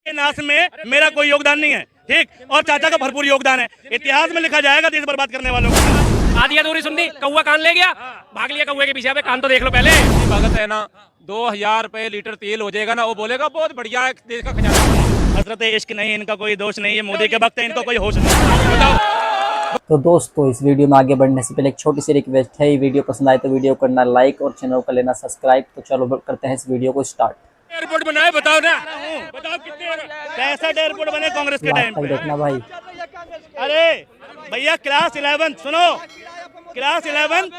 के नाश में मेरा कोई योगदान नहीं है, ठीक, और चाचा का भरपूर योगदान है। इतिहास में लिखा जाएगा देश बर्बाद करने वालों का। आधी अधूरी सुननी, कौवा कान ले गया, भाग लिया कौवे के पीछे। अबे कान तो देख लो पहले। भगत है ना, 2000 रुपए लीटर तेल हो जाएगा ना, वो बोलेगा बहुत बढ़िया है, देश का खजाना। हजरत इश्क नहीं, इनका कोई दोष नहीं है, मोदी के वक्त है, इनको कोई होश नहीं। बताओ। तो दोस्तों, इस वीडियो में आगे बढ़ने से पहले एक छोटी सी रिक्वेस्ट है। ये वीडियो पसंद आए तो वीडियो करना लाइक और चैनल को लेना सब्सक्राइब। तो चलो करते हैं इस वीडियो को स्टार्ट। एयरपोर्ट बनाए, बताओ ना, बताओ कितने 65 एयरपोर्ट बने कांग्रेस के टाइम तक पे। देखना भाई। अरे भैया, क्लास 11 सुनो, क्लास 11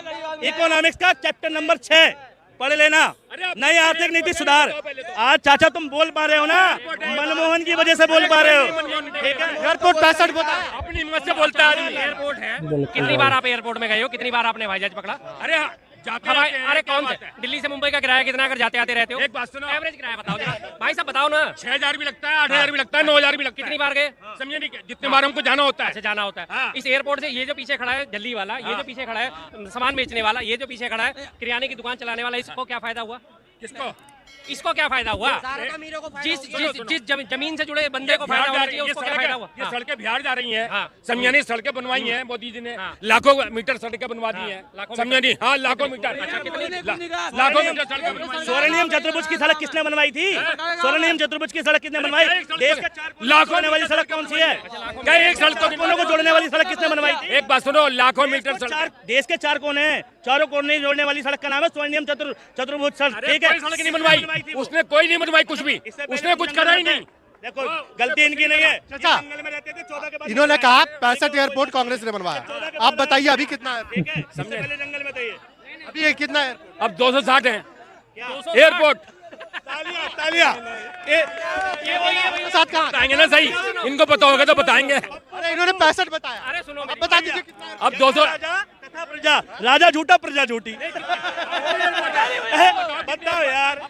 इकोनॉमिक्स का चैप्टर नंबर 6 पढ़ लेना, नई आर्थिक नीति सुधार। आज चाचा तुम बोल पा रहे हो ना, मनमोहन की वजह से बोल पा रहे हो, ठीक है। एयरपोर्ट 65 अपनी हिम्मत से बोलता है। एयरपोर्ट है, बिल्कुल कितनी बार आप एयरपोर्ट में गए हो, कितनी बार आपने हवाई जहाज पकड़ा? अरे हाँ, जाते हवाई, रहते हैं, अरे क्या कौन बात से है? दिल्ली से मुंबई का किराया कितना अगर जाते आते रहते हो? एक बात सुनो, एवरेज किराया बताओ जरा। भाई साहब बताओ ना, 6000 भी लगता है, 8000 भी लगता है, 9000 भी लगता है। कितनी बार गए? समझे नहीं, जितने बार हमको जाना होता अच्छा है। जाना होता है। हाँ। इस एयरपोर्ट से ये जो पीछे खड़ा है दिल्ली वाला, ये जो पीछे खड़ा है सामान बेचने वाला, ये जो पीछे खड़ा है किराने की दुकान चलाने वाला, इसको क्या फायदा हुआ? किसको? इसको क्या फायदा हुआ? जिस जमीन से जुड़े बंदे को फायदा होना चाहिए, उसको क्या फायदा हुआ? ये सड़कें बिहार जा रही हैं, हाँ। समझे नहीं, सड़कें बनवाई हैं मोदी जी ने, हाँ। लाखों मीटर सड़कें बनवा दी हैं, लाखों समझे नहीं, हाँ लाखों मीटर, लाखों मीटर सड़कें बनवाई। स्वर्णिम चतुर्भुज की सड़क किसने बनवाई थी? स्वर्णिम चतुर्भुज की सड़क किसने बनवाई? देश के 4 लाखों जोड़ने वाली सड़क कौन सी है? क्या एक सड़क कोनों को जोड़ने वाली सड़क किसने बनवाई थी? एक बात सुनो, लाखों मीटर सड़क, देश के 4 कोने हैं, चारों कोने जोड़ने वाली सड़क का नाम है स्वर्णिम चतुर्भुज सड़क, ठीक है। कोई सड़क नहीं बनवाई, उसने कोई नहीं बनवाई कुछ भी, उसने कुछ करा ही नहीं। देखो, गलती इनकी नहीं है। चाचा, जंगल में रहते थे, 14 के बाद इन्होंने कहा 65 एयरपोर्ट कांग्रेस ने बनवाया। आप बताइए अभी कितना है? ठीक है, सबसे पहले जंगल में थे ये। अभी ये कितना है? अब 260 है क्या? एयरपोर्ट। तालियां तालियां। साथ कहाँ? बताएंगे ना सही, इनको पता होगा तो बताएंगे। अरे इन्होंने 65 बताया। अरे सुनो अब बता दीजिए कितना है? अब 200 राजा तथा प्रजा, राजा झूठा प्रजा झूठी। बताओ यार।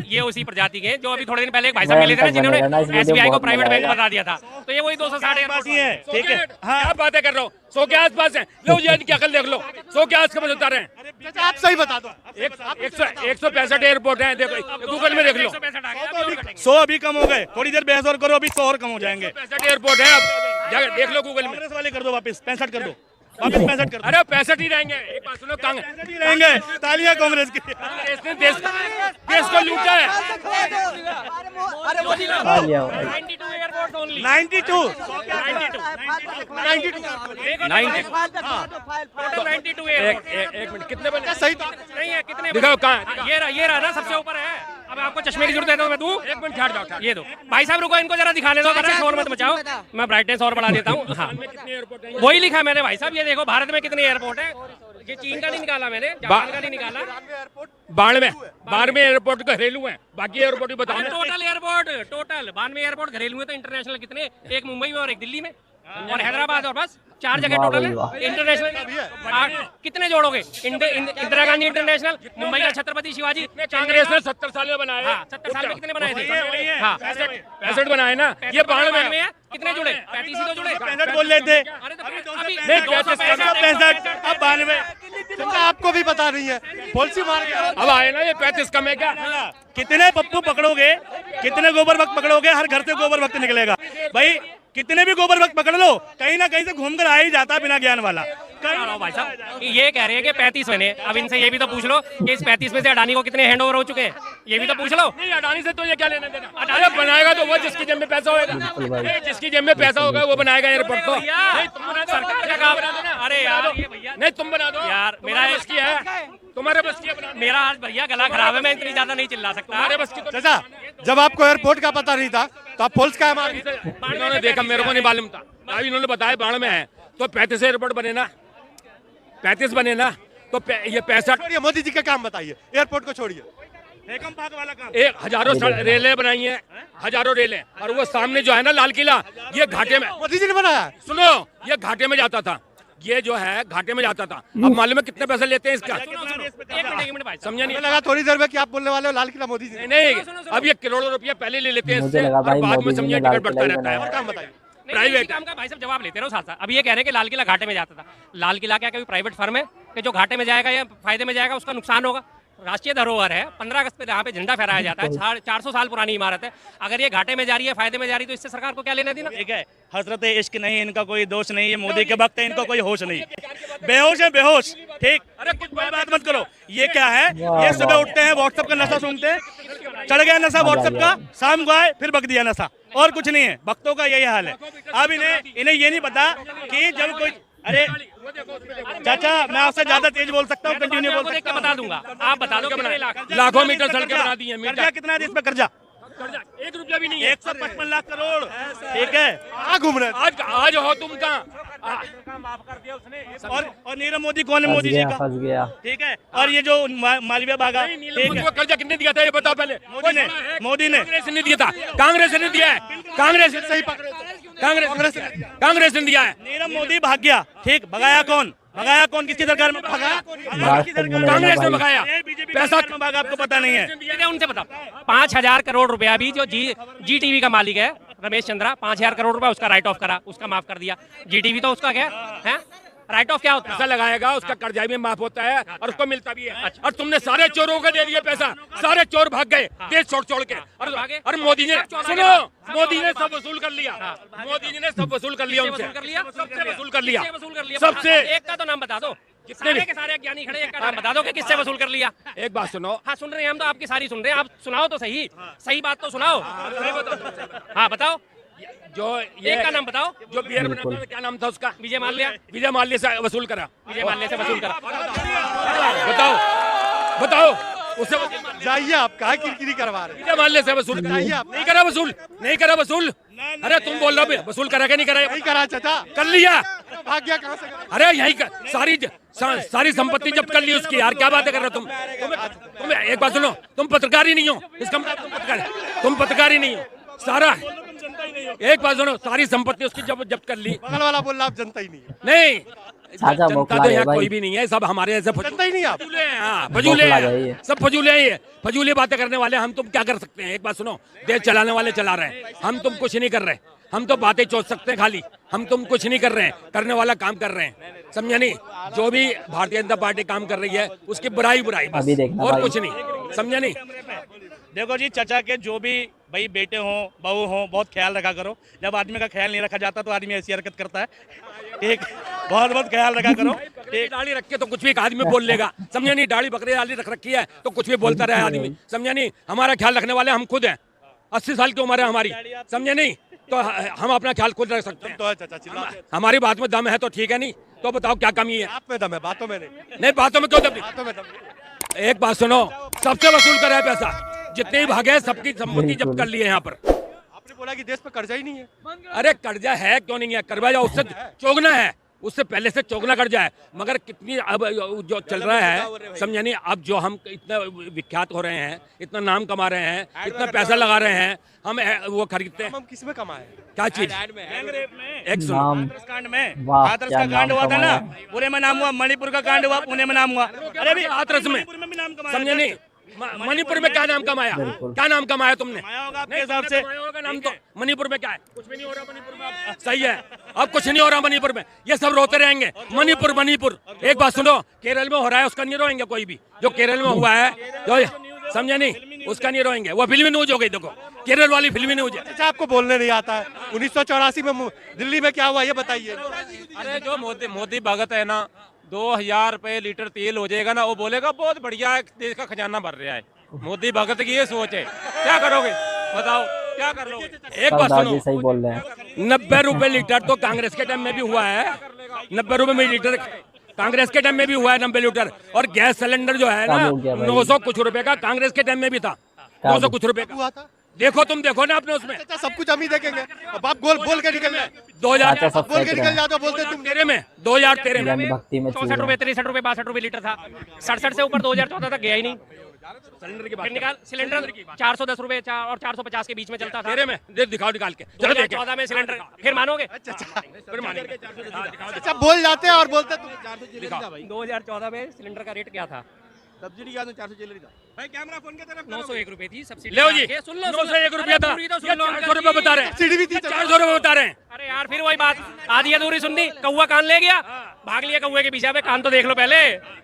ये उसी प्रजाति के जो अभी थोड़े दिन पहले एक भाई साहब मिले थे ना, जिन्होंने एसबीआई को प्राइवेट बैंक बता दिया था, तो ये वही 260 पास ही है, ठीक है। हाँ, क्या बातें कर रहा हूँ, 100 के आसपास है। लो ये इनकी अकल देख लो, 100 के आसपास बता रहे हैं। चाचा आप सही बता दो। 165 एयरपोर्ट है, देखो गूगल में देख लो। 100 अभी कम हो गए, थोड़ी देर बहस और करो, अभी 100 और कम हो जाएंगे। 65 एयरपोर्ट है, अब जाकर देख लो गूगल में। कांग्रेस वाले कर दो वापस, 65 कर दो, वापस 65 कर दो। अरे 65 ही रहेंगे। एक बात सुनो, कांग्रेस 65 ही रहेंगे। तालियां कांग्रेस की। ने देश को लूटा है। आ गया भाई। 92 एयरपोर्ट ओनली। 92 92 एयरपोर्ट। एक मिनट, कितने बने? सही था। नहीं है, कितने दिखाओ कहाँ है? हाँ, ये रहा ना, सबसे ऊपर है। अब आपको चश्मे की जरूरत है तो मैं दूं? एक मिनट, छाड़ दो। ये दो भाई साहब, रुको इनको जरा दिखाने दो, जरा शोर मत मचाओ, मैं ब्राइटनेस और बढ़ा देता हूँ। हाँ, कितने एयरपोर्ट है? वही लिखा मैंने भाई साहब, ये देखो भारत में कितने एयरपोर्ट है। ये चीन का नहीं निकाला मैंने, जापान का नहीं निकाला। 92 एयरपोर्ट घरेलू है, बाकी एयरपोर्ट भी बताओ। टोटल एयरपोर्ट, टोटल 92 एयरपोर्ट घरेलू है, तो इंटरनेशनल कितने? एक मुंबई में और एक दिल्ली में और हैदराबाद, और बस 4 जगह वाह टोटल भाई वाह। है। इंटरनेशनल कितने जोड़ोगे? इंदिरा गांधी इंटरनेशनल, मुंबई का छत्रपति शिवाजी, कांग्रेस ने 70 साल में बनाया है। हाँ 70 साल में कितने बनाए थे? वही है। हाँ 65 बनाए ना, ये 92 में है। कितने जुड़े? 35 ही तो जुड़े। 65 बोल लेते। अरे तो अभी नहीं, 65 अब 92। चाचा आपको भी पता नहीं है, पॉलिसी मार गया। अब आए ना, ये 35 कम है क्या? कितने पप्पू पकड़ोगे, कितने गोबर वक्त पकड़ोगे? हर घर से गोबर वक्त निकलेगा भाई। कितने भी गोबर वक्त पकड़ लो, कहीं ना कहीं से घूम कर आ ही जाता है बिना ज्ञान वाला। भाई साहब ये कह रहे हैं कि 35 बने, अब इनसे ये भी तो पूछ लो कि इस 35 में से अडानी को कितने हैंडओवर हो चुके हैं, ये भी तो पूछ लो। नहीं, अडानी से तो ये क्या लेना देना? अरे बनाएगा तो वो जिसकी जेब में पैसा होगा, नहीं, जिसकी जेब में पैसा होगा वो बनाएगा एयरपोर्ट तो। नहीं, तुम बना दो। सरकार का काम। अरे यार ये भैया, नहीं, तुम बना दो यार, मेरा तुम्हारे बस की है, तुम्हारे बस की है बनाना। मेरा आज भैया गला खराब है, मैं इतनी ज्यादा नहीं चिल्ला सकता। तुम्हारे बस की तो चाचा जब आपको एयरपोर्ट का पता नहीं था तो आप पुलिस का मार? इन्होंने देखा, मेरे को नहीं मालूम था, अभी इन्होंने बताया 92 में है, तो 35 एयरपोर्ट बने ना, 35 बने ना, तो ये 65। छोड़िए, मोदी जी का काम बताइए, एयरपोर्ट को छोड़िए। एकम पाक वाला काम। एक हजारों रेलें बनाई हैं, हजारों रेलें, और वो सामने जो है ना लाल किला, ये घाटे में, मोदी जी ने बनाया। सुनो, ये घाटे में जाता था, ये जो है घाटे में जाता था। अब मालूम है कितने पैसे लेते हैं इसका? एक मिनट भाई साहब, समझा नहीं? मुझे लगा थोड़ी देर में कि आप बोलने वाले हो लाल किला मोदी जी ने। नहीं, अब ये करोड़ों रुपया पहले ले लेते हैं मुझे इससे, लगा और भाई बाद में मोदी जी समझिए ने लाल टिकट बढ़ता किला ही रहता है। बनाया। और काम बताइए। प्राइवेट काम का भाई साहब जवाब लेते रहो साथ साथ। अब ये कह रहे हैं कि लाल किला घाटे में जाता था। लाल किला क्या कोई प्राइवेट फर्म है कि जो घाटे में जाएगा या फायदे में जाएगा, उसका नुकसान होगा? राष्ट्रीय धरोहर है, 15 अगस्त पे यहाँ पे झंडा फहराया जाता है, 400 साल पुरानी इमारत है। अगर ये घाटे में जा रही है, फायदे में जा रही है, तो इससे सरकार को क्या लेना देना? ठीक है, हजरत इश्क नहीं, इनका कोई दोष नहीं, ये मोदी के वक्त है, इनका कोई होश नहीं, बेहोश है बेहोश। ठीक, अरे कुछ बात मत करो। ये क्या है, ये सुबह उठते हैं व्हाट्सएप का नशा सूंघते हैं, चढ़ गया नशा व्हाट्सएप का, शाम को आए फिर बक दिया नशा, और कुछ नहीं है। भक्तों का यही हाल है। अब इन्हें ये नहीं पता कि जब कोई, अरे चाचा मैं आपसे ज्यादा तेज बोल सकता हूँ, कंटिन्यू बोल सकता हूँ, बता दूंगा, आप बता दो कितने लाख, लाखों मीटर सड़कें बना दी हैं। कर्जा कितना है इस पे? कर्जा 1 रुपया भी नहीं है। 155 लाख करोड़। ठीक है, कहाँ घूम रहे हैं? आज हो तुम कहाँ? और नीरव मोदी कौन है? मोदी जी का। फंस गया। ठीक है, और ये जो मालवीय भागा, ठीक है, कर्जा कितने दिया था ये बताओ पहले। मोदी ने कांग्रेस ने दिया था, कांग्रेस ने दिया है, कांग्रेस सही कांग्रेस ने दिया है। नीरव मोदी भाग गया। ठीक, भगाया कौन? भगाया कौन? किसकी सरकार में भगाया? कांग्रेस ने भगाया। पैसा भागा, आपको पता नहीं है? उनसे बताओ। 5,000 करोड़ रुपया भी जो जी टीवी का मालिक है रमेश चंद्रा, 5,000 करोड़ रुपया उसका राइट ऑफ करा, उसका माफ कर दिया। जी टीवी तो उसका क्या है, राइट ऑफ क्या होता है? पैसा लगाएगा, उसका कर्जा भी माफ होता है और उसको मिलता भी है। और तुमने सारे चोरों को दे दिया पैसा, सारे चोर भाग गए देश छोड़ के। और मोदी ने, सुनो, मोदी ने सब वसूल कर लिया, मोदी जी ने सब वसूल कर लिया, उनसे सबसे वसूल कर लिया, सबसे। एक का तो नाम बता दो, सारे के सारे ज्ञानी खड़े, एक का नाम बता दो कि किससे वसूल कर लिया। एक बात सुनो। हाँ सुन रहे हैं हम तो, आपकी सारी सुन रहे हैं, आप सुनाओ तो सही, सही बात तो सुनाओ। हाँ बताओ, जो ये एक का नाम बताओ। जो बियर बनाता था, क्या नाम था उसका? विजय माल्या। विजय माल्या से वसूल करा, विजय माल्या से वसूल करा। बताओ उससे जाइए, आप कहाँ किरकिरी करवा रहे हैं? विजय माल्या से वसूल करा, नहीं करा वसूल, नहीं करा वसूल। अरे तुम बोल रहे हो वसूल करा क्या नहीं करा? नहीं करा चाचा, कर लिया। भाग गया कहाँ से? अरे यही सारी संपत्ति जब्त कर ली उसकी। यार क्या बातें कर रहे हो तुम एक बात सुनो, तुम पत्रकार ही नहीं हो इसका मतलब, तुम पत्रकार ही नहीं हो। सारा एक बात सुनो, सारी संपत्ति उसकी जब्त कर ली। बगल वाला बोल रहा आप जनता ही नहीं है। नहीं, साझा जनता मोखला तो है यहाँ भाई। कोई भी नहीं है, सब हमारे ऐसे जनता ही नहीं आप। फजूले हैं। हाँ, फजूले मोखला है हैं, ये। सब फजूले हैं, ये फजूले बातें करने वाले। हम तुम क्या कर सकते हैं? एक बात सुनो, देश चलाने वाले चला रहे हैं, हम तुम कुछ नहीं कर रहे। हम तो बातें सोच सकते हैं खाली, हम तुम कुछ नहीं कर रहे हैं, करने वाला काम कर रहे हैं, समझे नहीं? जो भी भारतीय जनता पार्टी काम कर रही है उसकी बुराई बस, अभी देखना और भाई। कुछ नहीं, समझे नहीं? देखो जी, चाचा के जो भी भाई बेटे हों बहू हों, बहुत ख्याल रखा करो। जब आदमी का ख्याल नहीं रखा जाता तो आदमी ऐसी हरकत करता है। ठीक, बहुत ख्याल रखा करो। ठीक, दाढ़ी रख के तो कुछ भी एक आदमी बोल लेगा, समझे नहीं? दाढ़ी बकरी दाढ़ी रख रखी है तो कुछ भी बोलता रहे आदमी, समझे नहीं? हमारा ख्याल रखने वाले हम खुद हैं, 80 साल की उम्र है हमारी, समझे नहीं? तो हम अपना ख्याल खुद रख सकते हैं। तो है चाचा, चिल्लाते हैं। हमारी बात में दम है तो ठीक है, नहीं तो बताओ क्या कमी है? आप में दम है, बातों में नहीं। नहीं, बातों में क्यों दम? बातों में दम नहीं। एक बात सुनो, सबसे वसूल करा है पैसा, जितने भी भागे सबकी संपत्ति जब्त कर ली है यहाँ पर। आपने बोला कि देश पे कर्जा ही नहीं है। अरे कर्जा है क्यों नहीं है? कर्जा उससे चौगना है, उससे पहले से चौगना कर्जा है। मगर कितनी अब जो चल रहा है, समझे नहीं? अब जो हम इतना विख्यात हो रहे हैं, इतना नाम कमा रहे हैं, इतना पैसा लगा रहे हैं, हम वो खरीदते हैं। हम किस में कमाए? क्या चीज? एक सुनो, नाम हाथरस कांड में, वाह, हाथरस क्या का कांड नाम हुआ था ना, कमाया। पुणे में नाम हुआ। मणिपुर का कांड हुआ, पुणे में नाम हुआ। अरे अभी हाथरस में, मणिपुर में भी नाम कमाया। समझे नहीं? मणिपुर में क्या नाम कमाया? क्या नाम कमाया तुमने? कमाया होगा आपके हिसाब से। कमाया होगा नाम तो। मणिपुर में क्या है? कुछ भी नहीं हो रहा मणिपुर में अब। सही है, अब कुछ नहीं हो रहा मणिपुर में। ये सब रोते रहेंगे, मणिपुर मणिपुर। एक बात सुनो, केरल में हो रहा है उसका नहीं रोएंगे कोई भी। जो केरल में हुआ है, जो समझे नहीं, उसका नहीं रोएंगे। वो फिल्मी न्यूज हो गई, देखो केरल वाली फिल्मी न्यूज है। अच्छा, आपको बोलने नहीं आता है? 1984 में दिल्ली में क्या हुआ ये बताइए। अरे जो मोदी भगत है ना, 2000 रुपए लीटर तेल हो जाएगा ना, वो बोलेगा बहुत बढ़िया है, देश का खजाना भर रहा है। मोदी भगत की ये सोच है, क्या करोगे बताओ, क्या कर लोगे? एक बात सरदार जी सुनो, सही बोल रहे हैं। 90 रुपए लीटर तो कांग्रेस के टाइम में भी हुआ है। 90 रुपए में लीटर कांग्रेस के टाइम में भी हुआ है, 90 लीटर। और गैस सिलेंडर जो है ना, कम हो गया भाई। 900 कुछ रुपए का कांग्रेस के टाइम में भी था, 900 कुछ रुपए का हुआ था। देखो, तुम देखो ना अपने उसमें। चाचा सब कुछ हम ही देखेंगे। अब आप बोल के निकल जाए, 2000 चाचा सब बोल के फेंक रहे निकल हैं। जाते हो, बोलते तुम 2013 में, 2013 में जन भक्ति में चूर 64 रहे रुपए, हैं। 63 रुपए, 62 रुपए लीटर था। 67 से ऊपर 2014 तक गया ही नहीं। सिलेंडर की बात फिर निकाल, सिलेंडर 410 रुपए और 450 के बीच में चलता था। तेरे में दिखाओ निकाल के, जरा देखे। 2014 में सिलेंडर, फिर मानोगे? फिर मानेंगे। अच्छा बोल जाते हैं और बोलते तुम। 2014 में सिलेंडर का रेट क्या था? सब्सिडी क्या 400 चल रही था भाई। कैमरा फोन के तरफ 901 रुपए थी सब्सिडी। ले जी, सुन लो, 901 रुपया था, पूरी तो सुन लो। 400 रुपए बता रहे हैं। सब्सिडी भी थी। 400 रुपए बता रहे हैं। अरे यार बार फिर वही बात, आधी अधूरी सुननी, कौवा कान ले गया, भाग लिया कौवे के पीछे। अब कान तो देख लो पहले,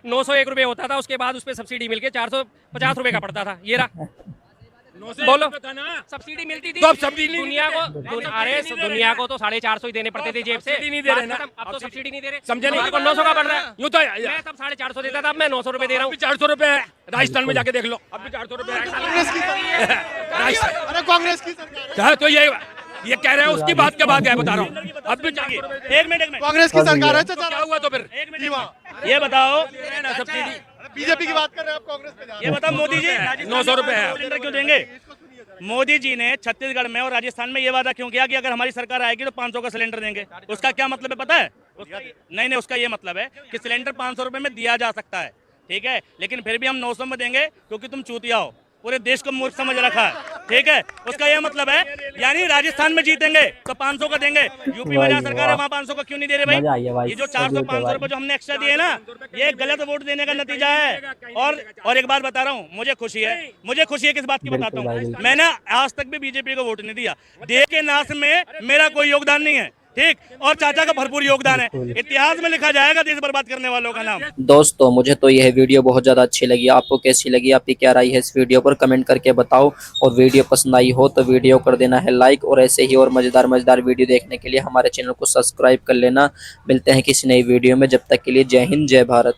901 रुपए होता था, उसके बाद उस पर सब्सिडी मिलके 450 रुपए का पड़ता था। ये रहा, बोलो सब्सिडी मिलती थी तो अब सब्सिडी दुनिया को, अरे दुनिया को तो 450 ही देने पड़ते थे जेब से, सब्सिडी नहीं दे रहे ना। अब तो सब्सिडी नहीं दे रहे, समझे नहीं? 900 का बढ़ रहा है। यूँ तो मैं तब 450 देता था, अब मैं 900 रुपए दे रहा हूँ। 400 रुपए है, राजस्थान में जाके देख लो, अब भी 400 रुपए अरे कांग्रेस की सरकार, तो ये कह रहे हैं, उसकी बात के बाद क्या बता रहा हूँ, अब भी 400 रुपए। एक मिनट कांग्रेस की सरकार है चाचा। क्या हुआ तो फिर ये बताओ, सब्सिडी बीजेपी की बात कर रहे हैं आप, कांग्रेस पे जा रहे ये बताओ मोदी जी 900 रुपए है। सिलेंडर क्यों देंगे? मोदी जी ने छत्तीसगढ़ में और राजस्थान में ये वादा क्यों किया कि अगर हमारी सरकार आएगी तो 500 का सिलेंडर देंगे? उसका क्या मतलब है पता है? नहीं, उसका ये मतलब है कि सिलेंडर 500 रुपए में दिया जा सकता है, ठीक है, लेकिन फिर भी हम 900 में देंगे क्योंकि तुम चूतिया हो, पूरे देश को मूर्ख समझ रखा है, ठीक है। उसका ये मतलब है, यानी राजस्थान में जीतेंगे तो 500 का देंगे, यूपी में जहाँ सरकार है वहाँ 500 का क्यों नहीं दे रहे मजा आई है भाई? भाई, ये जो 400-500 रुपए जो हमने एक्स्ट्रा दिए ना, ये गलत वोट देने का नतीजा है। और एक बात बता रहा हूँ, मुझे खुशी है किस बात की बताता हूँ, मैंने आज तक भी बीजेपी को वोट नहीं दिया, देश के नाश में मेरा कोई योगदान नहीं है, ठीक, और चाचा का भरपूर योगदान है, इतिहास में लिखा जाएगा देश बर्बाद करने वालों का नाम। दोस्तों मुझे तो यह वीडियो बहुत ज़्यादा अच्छी लगी, आपको कैसी लगी, आपकी क्या राय है इस वीडियो पर कमेंट करके बताओ। और वीडियो पसंद आई हो तो वीडियो कर देना है लाइक, और ऐसे ही और मज़ेदार वीडियो देखने के लिए हमारे चैनल को सब्सक्राइब कर लेना। मिलते हैं किसी नई वीडियो में, जब तक के लिए जय हिंद जय भारत।